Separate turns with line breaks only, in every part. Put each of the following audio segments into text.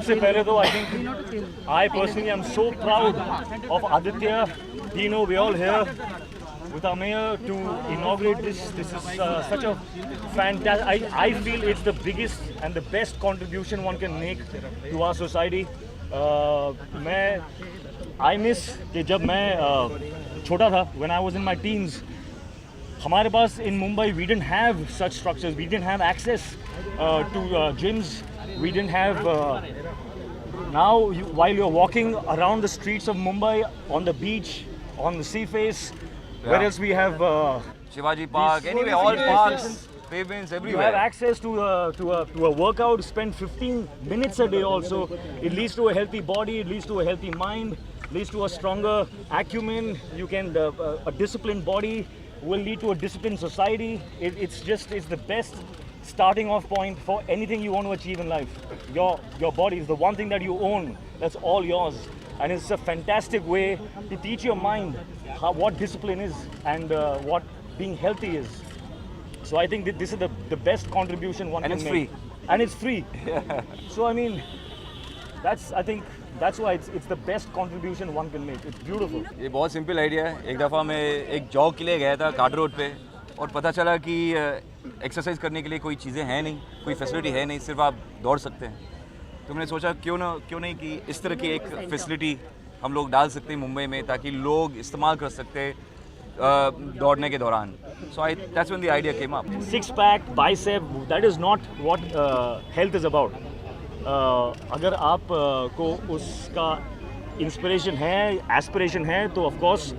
सबसे पहले तो I think I personally am so proud of Aditya, Dino, we all here with our mayor to inaugurate this. This is such a fantastic. I feel it's the biggest and the best contribution one can make to our society. I miss कि जब मैं छोटा था, when I was in my teens, हमारे पास in Mumbai we didn't have such structures. We didn't have access to gyms. We didn't have. Now, while you're walking around the streets of Mumbai, on the beach, on the sea face, where else we have
Shivaji Park, anyway, all parks, pavements,
you
everywhere.
have access to a workout. Spend 15 minutes a day. Also, it leads to a healthy body. It leads to a healthy mind. Leads to a stronger acumen. You can a disciplined body will lead to a disciplined society. It's the best starting off point for anything you want to achieve in life. Your body is the one thing that you own. That's all yours, and it's a fantastic way to teach your mind what discipline is and what being healthy is. So I think that this is the best contribution one
And
can
it's
make.
free.
And it's free. So I mean, that's why it's the best contribution one can make. It's beautiful.
ये बहुत simple idea है. एक दफ़ा मैं एक jog के लिए गया था कार्ड रोड पे और पता चला कि एक्सरसाइज करने के लिए कोई चीज़ें हैं नहीं, कोई फैसिलिटी है नहीं, सिर्फ आप दौड़ सकते हैं. तो मैंने सोचा क्यों नहीं कि इस तरह की एक फैसिलिटी हम लोग डाल सकते हैं मुंबई में ताकि लोग इस्तेमाल कर सकते हैं दौड़ने के दौरान. So that's when the idea came up.
Six pack, bicep, that is not what health is about. अगर आप को उसका इंस्पिरेशन है, एस्पिरेशन है, तो of course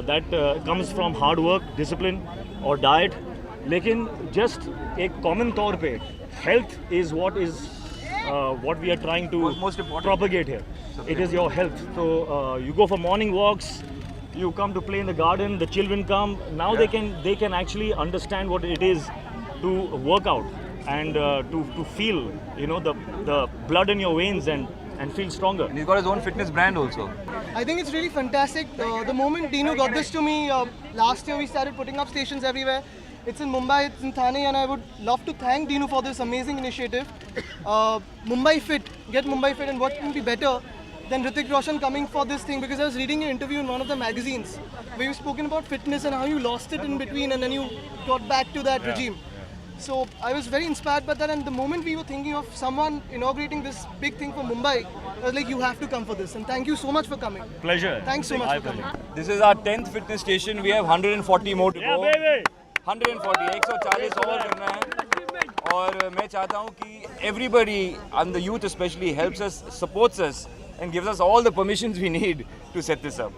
that comes from hard work, discipline और डाइट. लेकिन जस्ट एक कॉमन तौर पे health is what we are trying to
most important.
propagate here. It is your health. So you go for morning walks, you come to play in the garden, the children come. Now they can actually understand what it is to work out and to feel, the blood in your veins and feel stronger.
And he's got his own fitness brand also.
I think it's really fantastic. The moment Dino got this to me, last year we started putting up stations everywhere. It's in Mumbai, it's in Thane, and I would love to thank Dino for this amazing initiative. Mumbai Fit, get Mumbai Fit, and what can be better than Hrithik Roshan coming for this thing? Because I was reading an interview in one of the magazines where you've spoken about fitness and how you lost it in between and then you got back to that regime. So I was very inspired by that, and the moment we were thinking of someone inaugurating this big thing for Mumbai, I was like, you have to come for this, and thank you so much for coming.
Pleasure.
Thanks so much
My
for coming.
pleasure.
This is our 10th fitness station. We have 140 more to
Yeah,
go.
baby.
140, 140 और करना है. और मैं चाहता हूँ कि everybody and the youth especially helps us, supports us and gives us all the permissions we need to set this up.